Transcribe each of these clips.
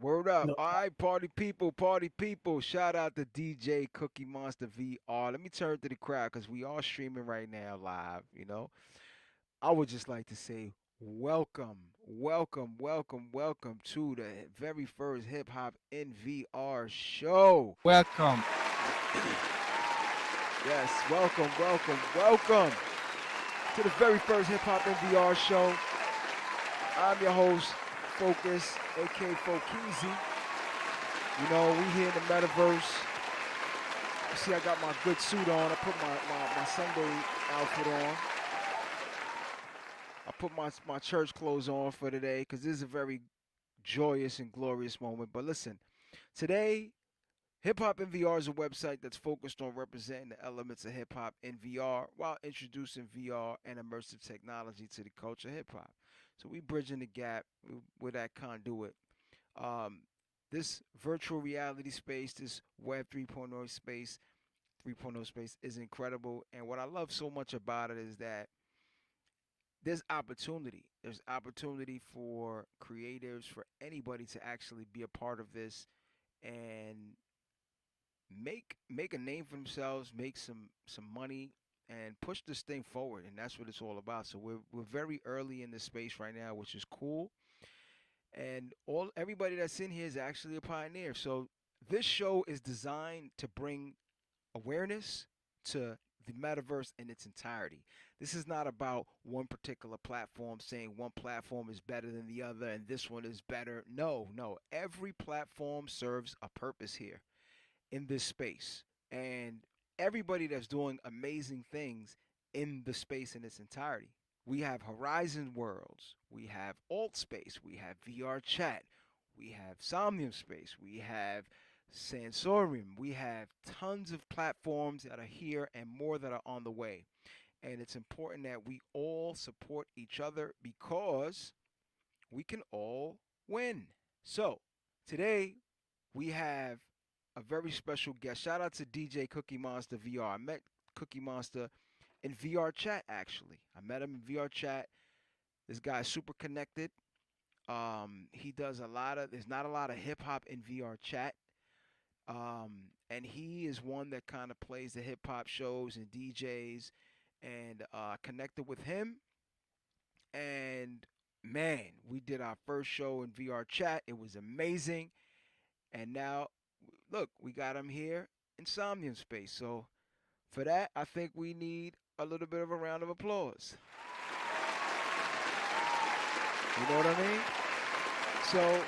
Word up. No, All right, party people, party people. Shout out to DJ Cookie Monster VR. Let me turn to the crowd because we are streaming right now live. I would just like to say welcome, welcome, welcome, welcome to the very first Hip Hop in VR show. Welcome. Yes, welcome, welcome, welcome to the very first Hip Hop in VR show. I'm your host, Focus, aka Fokeezy. We here in the metaverse. You see, I got my good suit on. I put my Sunday outfit on. I put my church clothes on for today because this is a very joyous and glorious moment. But listen, today, Hip Hop in VR is a website that's focused on representing the elements of hip hop in VR while introducing VR and immersive technology to the culture of hip hop. So we bridging the gap with that conduit. Um, this virtual reality space, this Web 3.0 space, 3.0 space is incredible. And what I love so much about it is that there's opportunity. There's opportunity for creatives, for anybody to actually be a part of this and make a name for themselves, make some money, and push this thing forward. And that's what it's all about. So we're very early in this space right now, which is cool. And all everybody that's in here is actually a pioneer. So this show is designed to bring awareness to the metaverse in its entirety. This is not about one particular platform saying one platform is better than the other and this one is better. No, no. Every platform serves a purpose here in this space. And everybody that's doing amazing things in the space in its entirety. We have Horizon Worlds, we have Alt Space, we have VR Chat, we have Somnium Space, we have Sensorium, we have tons of platforms that are here and more that are on the way. And it's important that we all support each other because we can all win. So, today we have a very special guest. Shout out to DJ Cookie Monster VR. I met Cookie Monster in VR chat actually. I met him in VR chat. This guy's super connected. He does a lot of there's not a lot of hip hop in VR chat. And he is one that kind of plays the hip hop shows and DJs and connected with him. And man, we did our first show in VR chat. It was amazing. And now, look, we got him here in Somnium Space. So for that, I think we need a little bit of a round of applause. You know what I mean? So,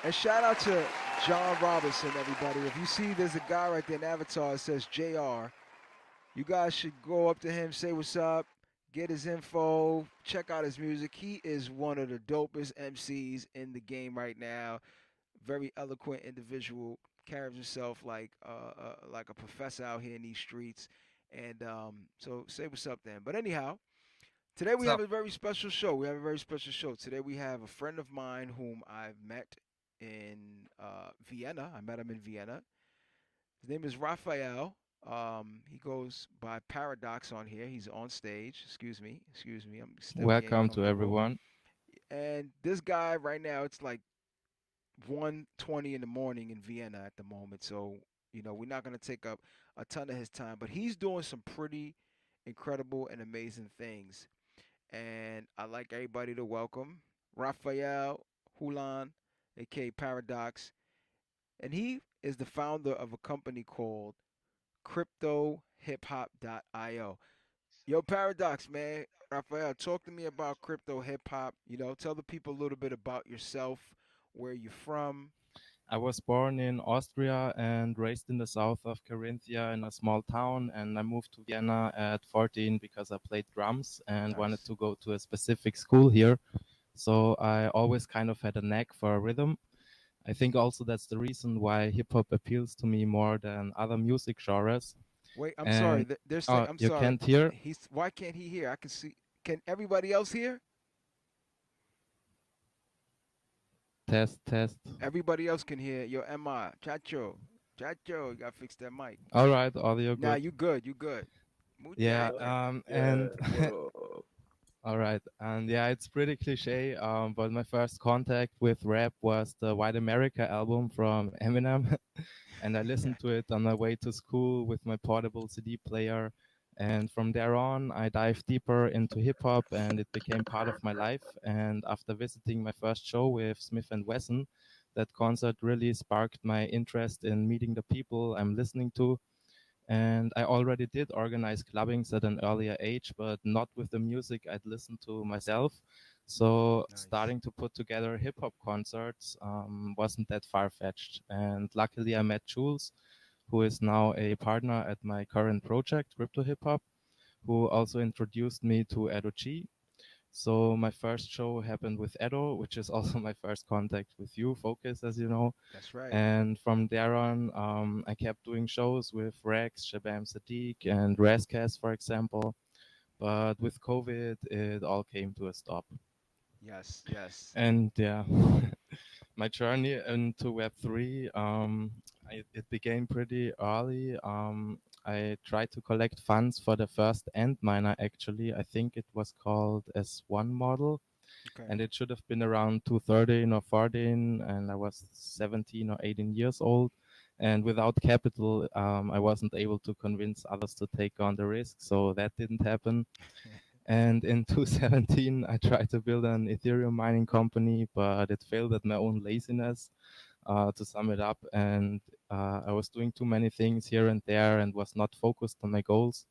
and shout out to John Robinson, everybody. If you see there's a guy right there in Avatar that says JR, you guys should go up to him, say what's up, get his info, check out his music. He is one of the dopest MCs in the game right now. Very eloquent individual, carries himself like a professor out here in these streets. And so say what's up then. But anyhow, today we What's have up? a very special show. We have a very special show. Today we have a friend of mine whom I've met in Vienna. I met him in Vienna. His name is Raphael. He goes by Paradox on here. He's on stage. Excuse me. I'm still getting Welcome to comfortable. everyone. And this guy right now, it's like 1:20 in the morning in Vienna at the moment. So we're not gonna take up a ton of his time, but he's doing some pretty incredible and amazing things. And I'd like everybody to welcome Raphael Hulan, aka Paradox, and he is the founder of a company called Cryptohiphop.io. Yo, Paradox, man. Raphael, talk to me about crypto hip hop. Tell the people a little bit about yourself, where you're from. I was born in Austria and raised in the south of Carinthia in a small town, and I moved to Vienna at 14 because I played drums and wanted Nice. to go to a specific school here. So I always kind of had a knack for rhythm. I think also that's the reason why hip hop appeals to me more than other music genres. Wait, I'm sorry. And They're saying oh, I'm you sorry. can't hear? He's Why can't he hear? I can see. Can everybody else hear? Test, test. Everybody else can hear. Yo, Emma, Chacho, you gotta fix that mic. All right, audio Nah, good. you good. You good. Yeah, yeah, Muchacha. and yeah. What up? All right, and yeah, it's pretty cliche. But my first contact with rap was the White America album from Eminem, and I listened to it on my way to school with my portable CD player. And from there on, I dived deeper into hip hop, and it became part of my life. And after visiting my first show with Smith and Wesson, that concert really sparked my interest in meeting the people I'm listening to. And I already did organize clubbings at an earlier age, but not with the music I'd listened to myself. So Nice. starting to put together hip hop concerts wasn't that far fetched. And luckily, I met Jules, who is now a partner at my current project, Cryptohiphop, who also introduced me to Edo G. So my first show happened with Edo, which is also my first contact with you, Focus, as you know. That's right. And from there on, I kept doing shows with Rex, Shabam Sadiq, and Razkaz, for example. But with COVID, it all came to a stop. Yes, yes. And yeah, my journey into Web3, it began pretty early. I tried to collect funds for the first end miner, actually. I think it was called S1 model, Okay. and it should have been around 2013 or 14, and I was 17 or 18 years old. And without capital, I wasn't able to convince others to take on the risk, so that didn't happen. And in 2017, I tried to build an Ethereum mining company, but it failed at my own laziness. To sum it up, and I was doing too many things here and there and was not focused on my goals.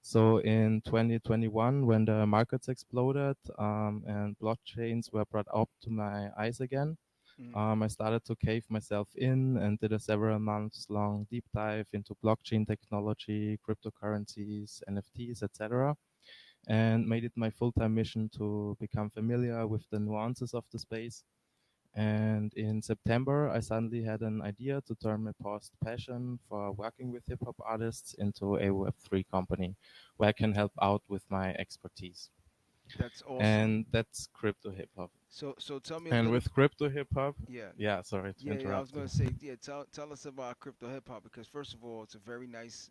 So in 2021, when the markets exploded and blockchains were brought up to my eyes again, Mm. I started to cave myself in and did a several months long deep dive into blockchain technology, cryptocurrencies, NFTs, etc., and made it my full-time mission to become familiar with the nuances of the space. And in September, I suddenly had an idea to turn my past passion for working with hip hop artists into a Web3 company where I can help out with my expertise. That's awesome. And that's Crypto Hip Hop. So tell me a And little. with Crypto Hip Hop, Yeah, yeah, sorry to yeah, yeah. I was interrupt. gonna say, yeah. Tell us about crypto hip hop because first of all, it's a very nice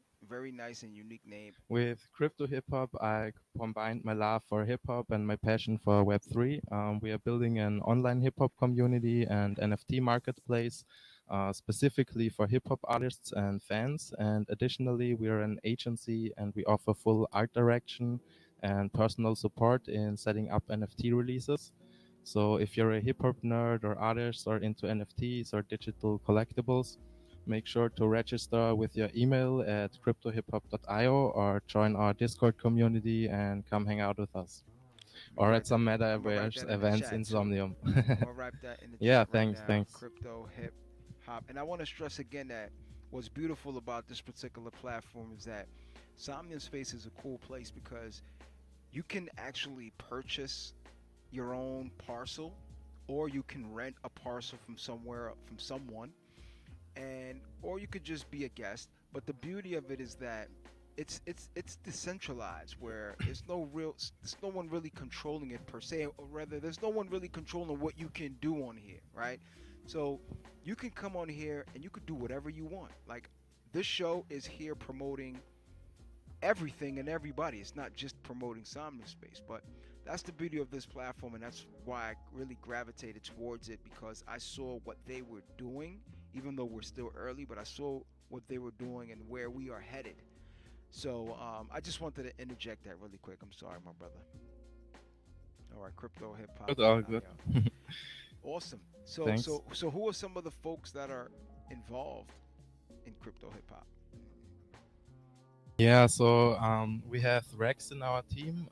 and unique name. With Crypto Hip Hop, I combined my love for hip hop and my passion for Web3. We are building an online hip hop community and NFT marketplace specifically for hip hop artists and fans. And additionally, we are an agency and we offer full art direction and personal support in setting up NFT releases. So if you're a hip hop nerd or artist or into NFTs or digital collectibles, make sure to register with your email at cryptohiphop.io or join our Discord community and come hang out with us. Let me Or at write that. some I'm gonna write metaverse that in the events chat in too. Somnium. I'm gonna write that in the Yeah, chat right thanks, now. thanks. Crypto hip hop, and I want to stress again that what's beautiful about this particular platform is that Somnium Space is a cool place because you can actually purchase your own parcel, or you can rent a parcel from somewhere from someone, and or you could just be a guest. But the beauty of it is that it's decentralized, where there's no one really controlling it per se, or rather, there's no one really controlling what you can do on here, right? So you can come on here and you could do whatever you want. Like this show is here promoting everything and everybody. It's not just promoting Somnium Space, but that's the beauty of this platform, and that's why I really gravitated towards it because I saw what they were doing, even though we're still early. But I saw what they were doing and where we are headed. So I just wanted to interject that really quick. I'm sorry, my brother. All right, Good, all good. cryptohiphop.io. Awesome. So Thanks. so so who are some of the folks that are involved in crypto hip hop? Yeah, so we have Rex in our team,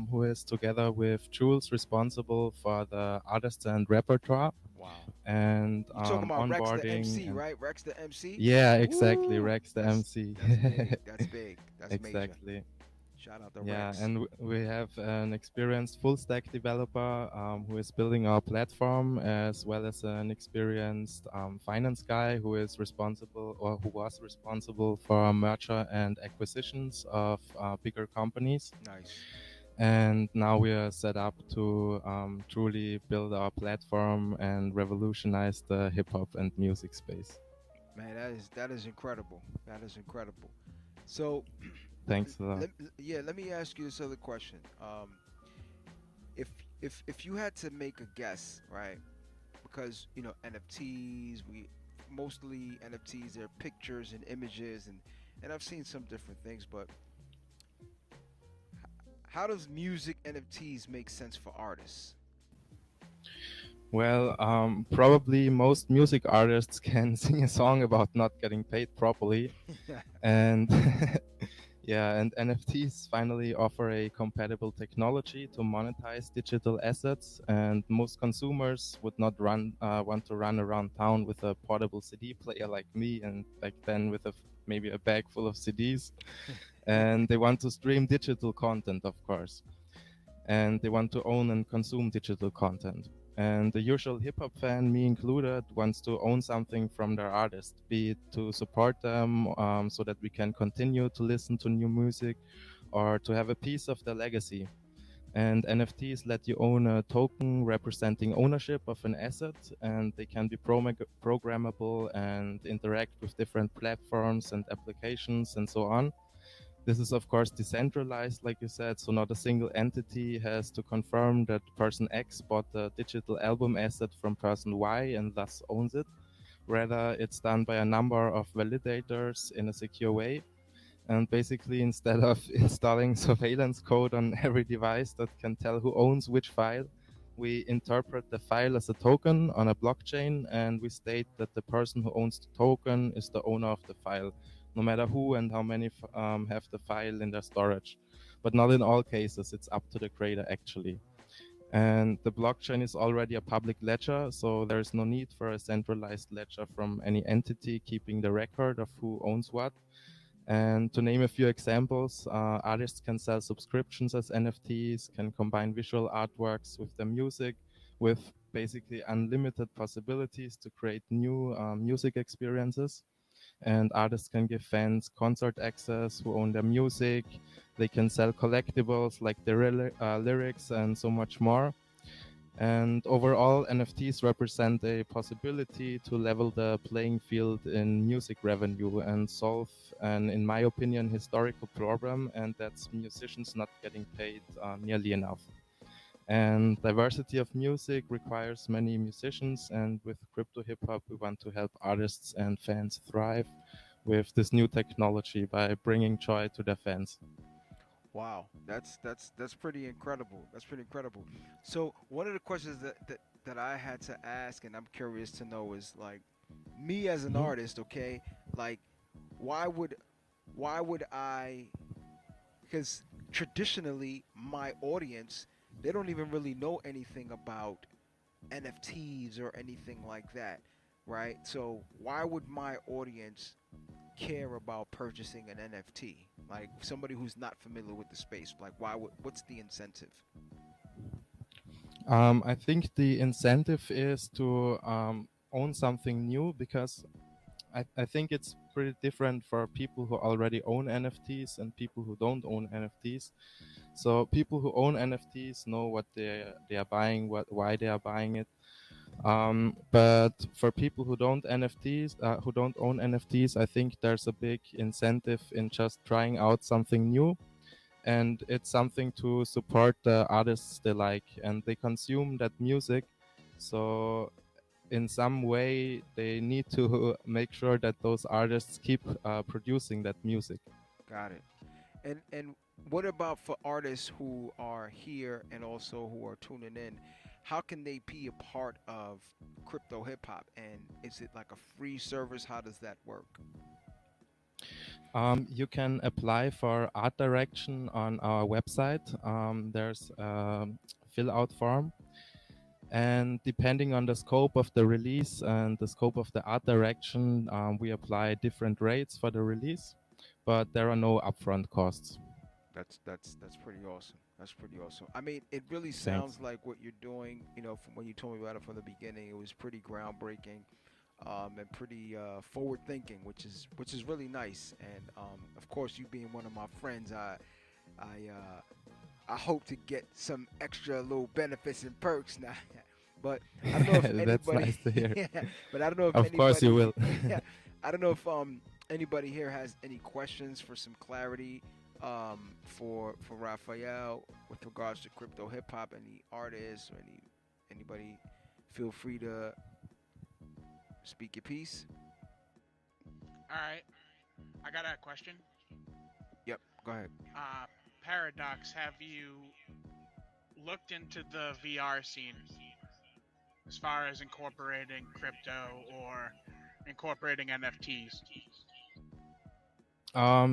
who is together with Jules responsible for the artists and repertoire Wow. and You talking about Rex the onboarding MC, and right? Rex the MC? yeah, exactly, Woo! Rex the MC. That's big. That's big. That's major. Exactly. Shout out to Yeah, Rex. and we have an experienced full stack developer who is building our platform, as well as an experienced finance guy who is responsible or who was responsible for merger and acquisitions of bigger companies. Nice. And now we are set up to truly build our platform and revolutionize the hip hop and music space. Man, that is incredible. That is incredible. So Thanks a lot. let me ask you this other question. if if you had to make a guess, right? Because NFTs, we mostly NFTs, they're pictures and images, and I've seen some different things, but how does music NFTs make sense for artists? Well, probably most music artists can sing a song about not getting paid properly, and yeah, and NFTs finally offer a compatible technology to monetize digital assets, and most consumers would not want to run around town with a portable CD player like me, and back then with maybe a bag full of CDs, and they want to stream digital content, of course, and they want to own and consume digital content. And the usual hip hop fan, me included, wants to own something from their artist, be it to support them so that we can continue to listen to new music or to have a piece of their legacy. And NFTs let you own a token representing ownership of an asset, and they can be programmable and interact with different platforms and applications and so on. This is, of course, decentralized, like you said, so not a single entity has to confirm that person X bought the digital album asset from person Y and thus owns it. Rather, it's done by a number of validators in a secure way. And basically, instead of installing surveillance code on every device that can tell who owns which file, we interpret the file as a token on a blockchain, and we state that the person who owns the token is the owner of the file, no matter who and how many have the file in their storage. But not in all cases, it's up to the creator actually. And the blockchain is already a public ledger, so there is no need for a centralized ledger from any entity keeping the record of who owns what. And to name a few examples, artists can sell subscriptions as NFTs, can combine visual artworks with their music, with basically unlimited possibilities to create new music experiences. And artists can give fans concert access who own their music. They can sell collectibles like their lyrics and so much more. And overall, NFTs represent a possibility to level the playing field in music revenue and solve an, in my opinion, historical problem, and that's musicians not getting paid nearly enough. And diversity of music requires many musicians, and with crypto hip hop, we want to help artists and fans thrive with this new technology by bringing joy to their fans. Wow, that's pretty incredible. That's pretty incredible. So one of the questions that I had to ask, and I'm curious to know, is like, me as an Mhm. artist, okay, like, why would why would I? Because traditionally, my audience, they don't even really know anything about NFTs or anything like that, right? So why would my audience care about purchasing an NFT? Like somebody who's not familiar with the space, like what's the incentive? I think the incentive is to own something new because I think it's pretty different for people who already own NFTs and people who don't own NFTs. So people who own NFTs know what they are buying, why they are buying it. But for people who don't own NFTs, I think there's a big incentive in just trying out something new, and it's something to support the artists they like and they consume that music. So in some way they need to make sure that those artists keep producing that music. Got it. And what about for artists who are here and also who are tuning in? How can they be a part of crypto hip hop? And is it like a free service? How does that work? You can apply for art direction on our website. There's a fill out form, and depending on the scope of the release and the scope of the art direction, we apply different rates for the release, but there are no upfront costs. That's pretty awesome. That's pretty awesome. I mean, it really Thanks. sounds like what you're doing. From when you told me about it from the beginning, it was pretty groundbreaking, and pretty forward thinking, which is really nice. And of course, you being one of my friends, I hope to get some extra little benefits and perks now. But I don't know if That's anybody, nice to hear. yeah, but I don't know if Of course you anybody, will. yeah, I don't know if anybody here has any questions for some clarity. for Raphael with regards to crypto hip hop, any artists or anybody, feel free to speak your piece. All right, I got a question. Yep, go ahead. Uh, Paradox, have you looked into the VR scene as far as incorporating crypto or incorporating NFTs?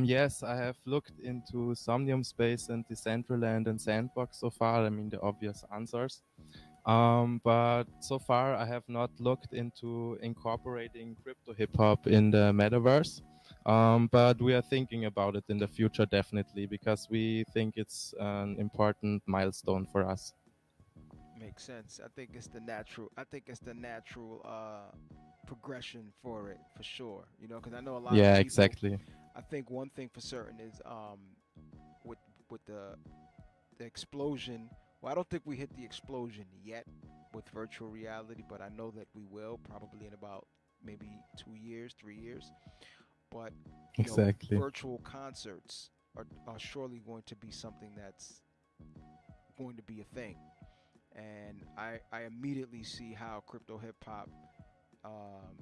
Yes, I have looked into Somnium Space and Decentraland and Sandbox so far. I mean, the obvious answers. But so far, I have not looked into incorporating crypto hip hop in the metaverse. But we are thinking about it in the future, definitely, because we think it's an important milestone for us. Makes sense. I think it's the natural. I think it's the natural progression for it for sure. You know, because I know a lot of Yeah, people. exactly. I think one thing for certain is with with the explosion. Well, I don't think we hit the explosion yet with virtual reality, but I know that we will probably in about maybe 2 years, 3 years. But Exactly. virtual concerts are surely going to be something that's going to be a thing. And I immediately see how crypto hip hop, um,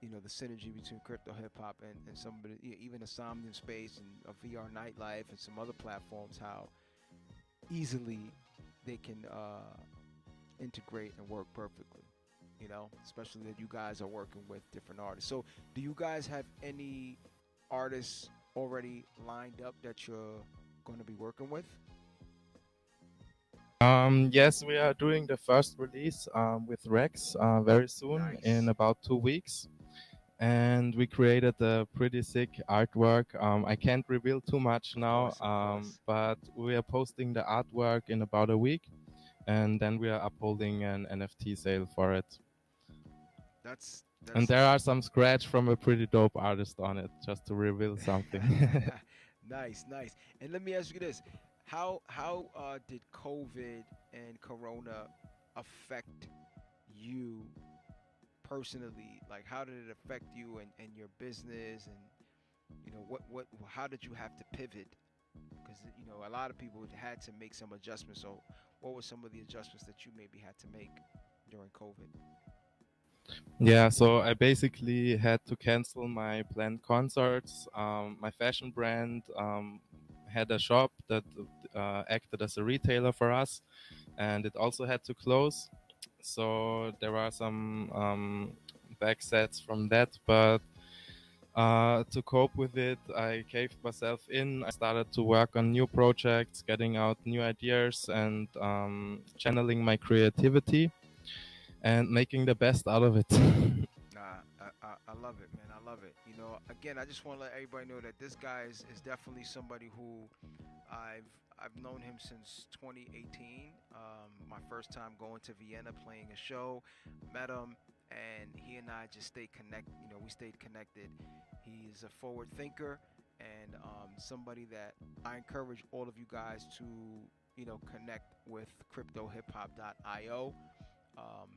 the synergy between crypto hip hop and somebody, even a Somnium Space and a VR Nightlife and some other platforms, how easily they can integrate and work perfectly. Especially that you guys are working with different artists. So, do you guys have any artists already lined up that you're going to be working with? Yes, we are doing the first release with Rex very soon, in Nice. about 2 weeks. And we created a pretty sick artwork. I can't reveal too much Of now, course, of course. but we are posting the artwork in about a week, and then we are upholding an NFT sale for it. That's And that's there are some scratch from a pretty dope artist on it, just to reveal something. nice, nice. And let me ask you this: how did COVID and Corona affect you personally? Like, how did it affect you and your business? And what how did you have to pivot? Because a lot of people had to make some adjustments. So, what were some of the adjustments that you maybe had to make during COVID? Yeah, so I basically had to cancel my planned concerts. My fashion brand had a shop that acted as a retailer for us, and it also had to close. So there are some backsets from that, but to cope with it, I caved myself in. I started to work on new projects, getting out new ideas, and channeling my creativity and making the best out of it. Nah, I love it, man. I love it. Again, I just want to let everybody know that this guy is definitely somebody who I've I've known him since 2018. My first time going to Vienna playing a show, met him, and he and I just stayed connected. We stayed connected. He's a forward thinker and somebody that I encourage all of you guys to connect with cryptohiphop.io.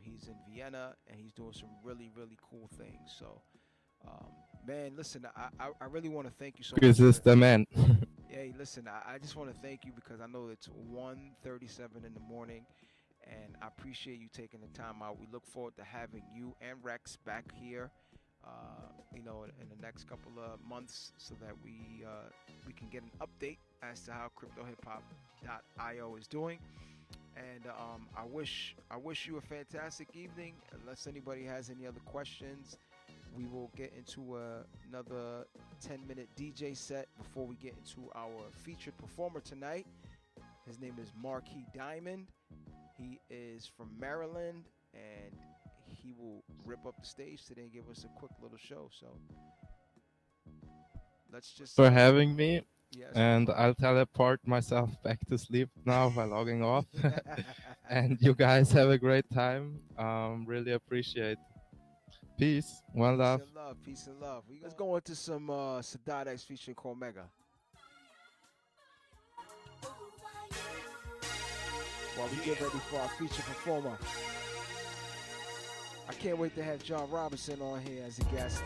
He's in Vienna and he's doing some really, really cool things. So, man, listen, I really want to thank you so much Chris is for. the man. Hey, listen, I just want to thank you because I know it's 1:37 in the morning, and I appreciate you taking the time out. We look forward to having you and Rex back here, in the next couple of months, so that we can get an update as to how CryptoHipHop.io is doing. And I wish you a fantastic evening. Unless anybody has any other questions, we will get into another 10-minute DJ set before we get into our featured performer tonight. His name is Marquee Dimond. He is from Maryland, and he will rip up the stage today and give us a quick little show. So let's just For having me, yes, no and problem. I'll teleport myself back to sleep now by logging off. And you guys have a great time. Really appreciate. Peace. One Peace love. and love, peace and love. Let's go into some Sadat X featuring Cormega while we get ready for our feature performer. I can't wait to have John Robinson on here as a guest.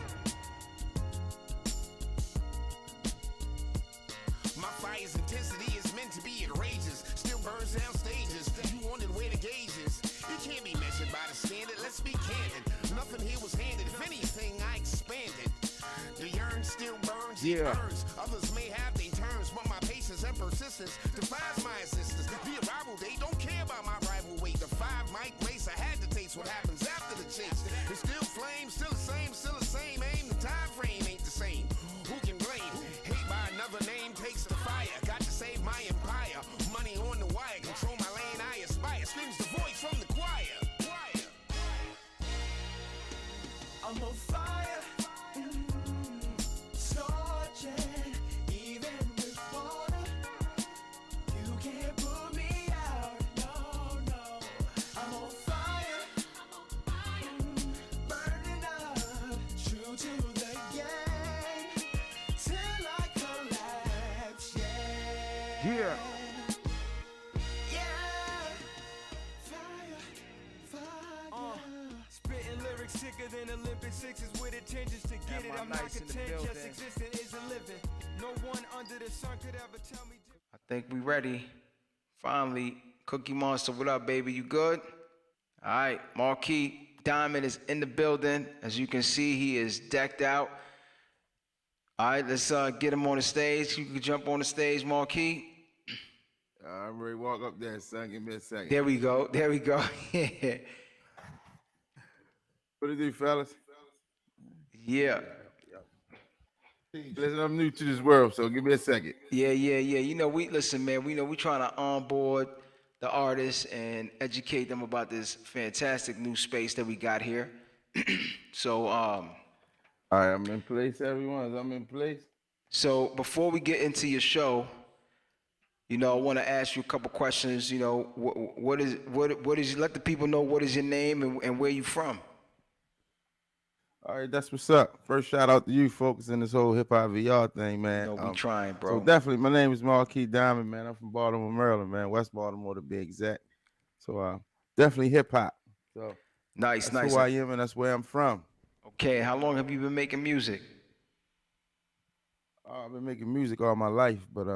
My fire's intensity is meant to be outrageous. Still burns down stages. You wondered where the gauge is. You can't be measured by the standard. Let's be candid. Nothing here was handed. If anything, I expanded. The yearn still burns. Yeah. It burns. Others may have their turns, but my patience and persistence defies my existence. The arrival date don't care about my rival weight. The 5 mic race, I had to taste what happens after the chase. It's still flames, still the same aim. The time frame ain't the same. Who can blame? Hate by another name takes the fire. Got to save my empire. Money on the wire, control my lane, I aspire. Screams the voice from the choir. I'm on fire, scorching, even with water. You can't put me out, no. I'm on fire, burning up, true to the game, till I collapse, Yeah. Spitting lyrics sicker than Olympic sixes with intentions to get Yeah, it. my I'm not nice in the content, just building. existing isn't living. No one under the sun could ever tell me. I think we ready. Finally, Cookie Monster, what up, baby? You good? All right, Marquee Dimond is in the building. As you can see, he is decked out. All right, let's get him on the stage. You can jump on the stage, Marquee. I'm ready to walk up there, son. Give me a second. There we go. What it do, fellas? Yeah. Listen, I'm new to this world, so give me a second. Yeah. You know, we trying to onboard the artists and educate them about this fantastic new space that we got here. So, All right, I'm in place, everyone. I'm in place. So before we get into your show, you know, I want to ask you a couple questions. You know, what is let the people know what is your name and where you from. All right, that's what's up. First shout out to you folks in this whole hip hop VR thing, man. You know, we trying, bro. So definitely, my name is Marquee Dimond, man. I'm from Baltimore, Maryland, man. West Baltimore to be exact. So definitely hip hop. So Nice. that's who I am and that's where I'm from. Okay, how long have you been making music? I've been making music all my life, but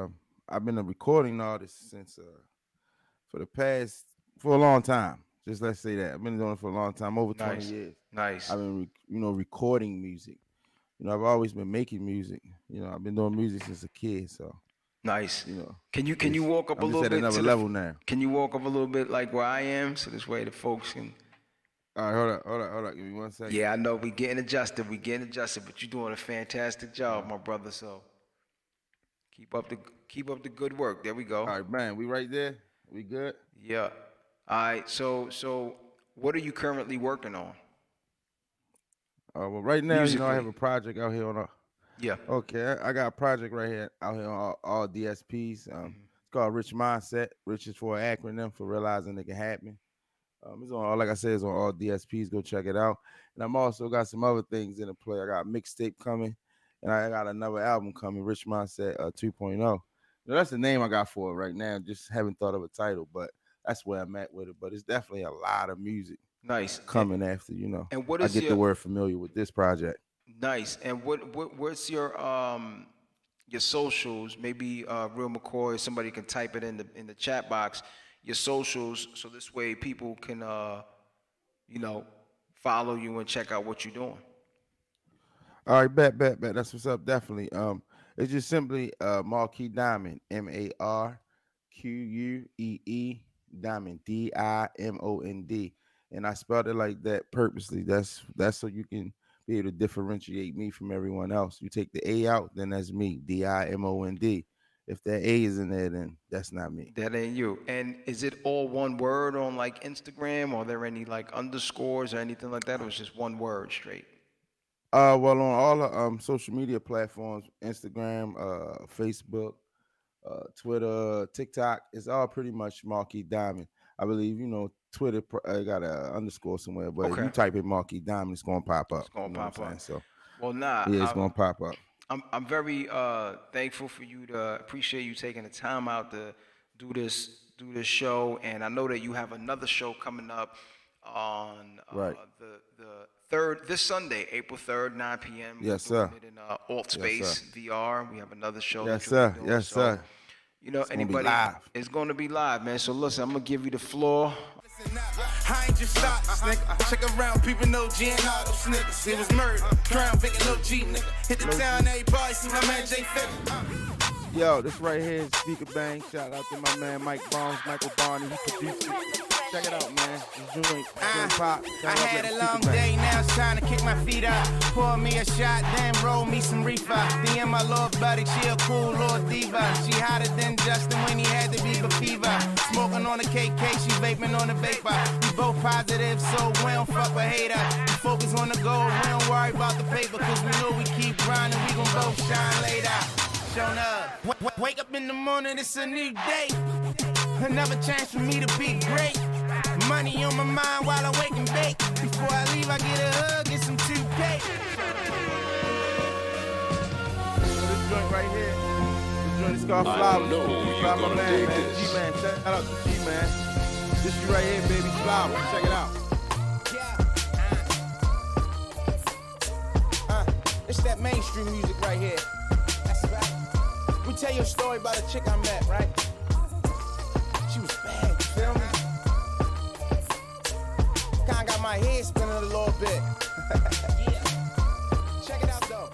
I've been a recording artist since for a long time. Just let's say that I've been doing it for a long time, over 20 years. Nice. I've been, recording music. I've always been making music. I've been doing music since a kid. So nice. Can you walk up a little bit? I'm just at another level now. Can you walk up a little bit like where I am, so this way the folks can. All right, hold on. Give me 1 second. Yeah, I know we getting adjusted, but you're doing a fantastic job, my brother. So keep up the good work. There we go. All right, man. We right there. We good. Yeah. All right. So what are you currently working on? Well, right now, Musically. I have a project out here on. Yeah. Okay, I got a project right here out here on all DSPs. It's called Rich Mindset. Rich is for an acronym for realizing it can happen. It's on, like I said, it's on all DSPs. Go check it out. And I'm also got some other things in the play. I got a mixtape coming, and I got another album coming, Rich Mindset 2.0. Now, that's the name I got for it right now. Just haven't thought of a title, but that's where I'm at with it. But it's definitely a lot of music. Nice. Coming after, And what is I get the word familiar with this project. Nice. And what's your socials? Maybe Real McCoy, somebody can type it in the chat box. Your socials, so this way people can follow you and check out what you're doing. All right, bet. That's what's up. Definitely. It's just simply Marquee Dimond, MarQuee Dimond, Dimond, and I spelled it like that purposely. That's so you can be able to differentiate me from everyone else. You take the A out, then that's me, Dimond. If that A is in there, then that's not me. That ain't you. And is it all one word on like Instagram? Or are there any like underscores or anything like that? Or is it just one word straight? Well, on all the social media platforms, Instagram, Facebook, Twitter, TikTok, it's all pretty much Marquee Dimond. I believe, Twitter got an underscore somewhere, but if you type in Marquee Dimond, it's going to pop up. It's going to pop up. So, well, nah. Yeah, it's going to pop up. I'm very thankful for you appreciate you taking the time out to do this show, and I know that you have another show coming up on the 3rd, this Sunday, April 3rd, 9 p.m. Yes, sir. It in Alt Space VR. We have another show. Yes, sir. Yes, sir. You know, It's gonna be anybody, live. it's going to be live, man. So listen, I'm going to give you the floor. I ain't just stop, nigga. Check around, people know G and all those niggas. It was murder, crown, Vic and Lil G, nigga. Hit the town, everybody see my man J Fitty. Yo, this right here is Speaker Bang. Shout out to my man Mike Barnes, Michael Barney. He produced it. Check it out, man. This joint pop. I had a long day, now it's time to kick my feet up. Pour me a shot, then roll me some reefer. DM my little buddy, she a cool little diva. She hotter than Justin when he had the Bieber fever. Smoking on the KK, she vaping on the vapor. We both positive, so we don't fuck with hater. We focus on the goal, we don't worry about the paper. Cause we know we keep grinding, we gon' both shine later. Shown up, wake up in the morning, it's a new day. Another chance for me to be great. Money on my mind while I wake and bake. Before I leave, I get a hug, get some toothpaste. This joint right here, this joint is called Flowers. By my man, G-Man. Shout out to G-Man. This you right here, baby, Flowers. Check it out. It's that mainstream music right here. That's right. Let me tell you a story about a chick I met, right? She was bad, you feel me? Kinda got my head spinning a little bit. Yeah. Check it out though.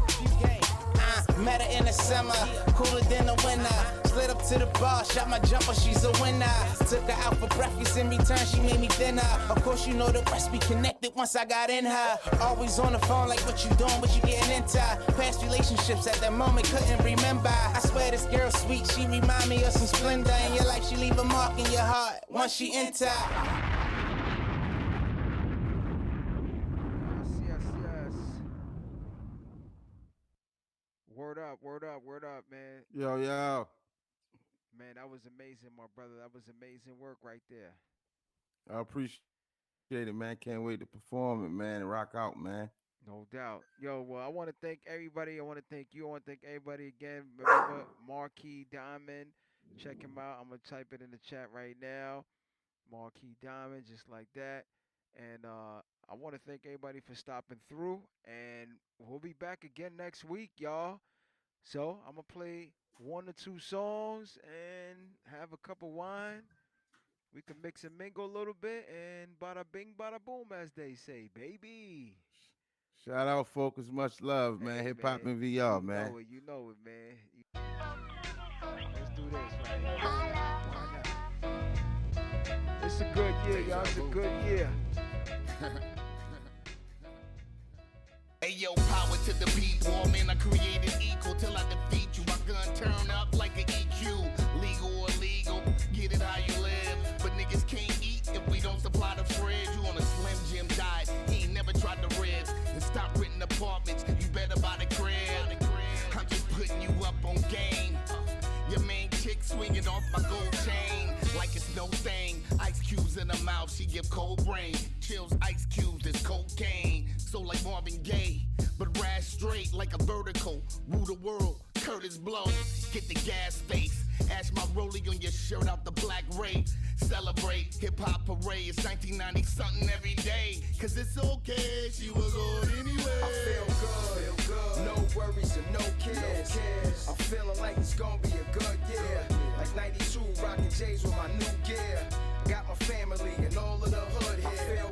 She's game. Met her in the summer, cooler than the winter. Slid up to the bar, shot my jumper, she's a winner. Took her out for breakfast, in return she made me dinner. Of course you know the rest, we connected once I got in her. Always on the phone like what you doing, what you getting into. Past relationships at that moment couldn't remember. I swear this girl sweet, she remind me of some splendor. In your life she leave a mark in your heart once she enter. Word up, man. Yo. Man, that was amazing, my brother. That was amazing work right there. I appreciate it, man. Can't wait to perform it, man, and rock out, man. No doubt. Yo, well, I want to thank everybody. I want to thank you. I want to thank everybody again. Remember, Marquee Dimond. Check him out. I'm going to type it in the chat right now. Marquee Dimond, just like that. And I want to thank everybody for stopping through. And we'll be back again next week, y'all. So I'm going to play 1 or 2 songs and have a cup of wine. We can mix and mingle a little bit and bada bing, bada boom, as they say, baby. Shout out, Focus. Much love, man. Hey, HiphopinVR, man. You know it, man. Let's do this right here. Why not? It's a good year, y'all. It's a good year. Hey yo, power to the people, man, I created equal till I defeat you. My gun turn up like an EQ, legal or illegal, get it how you live. But niggas can't eat if we don't supply the fridge. You on a Slim Jim diet, he ain't never tried to ribs. And stop renting apartments, you better buy the crib. I'm just putting you up on game. Your main chick swinging off my gold chain like it's no thing. Ice cubes in her mouth, she give cold brain. Chills ice cubes, it's cocaine. So like Marvin Gaye, but rash straight like a vertical. Rule the world, Curtis Blow. Get the gas face. Ash my rollie on your shirt out the black rape. Celebrate hip-hop parade. It's 1990 something every day. Cause it's okay, she was on anyway. I feel good, no worries and no cares. I'm feeling like it's gonna be a good year. Like 92, rocking J's with my new gear. Got my family and all of the hood here. I feel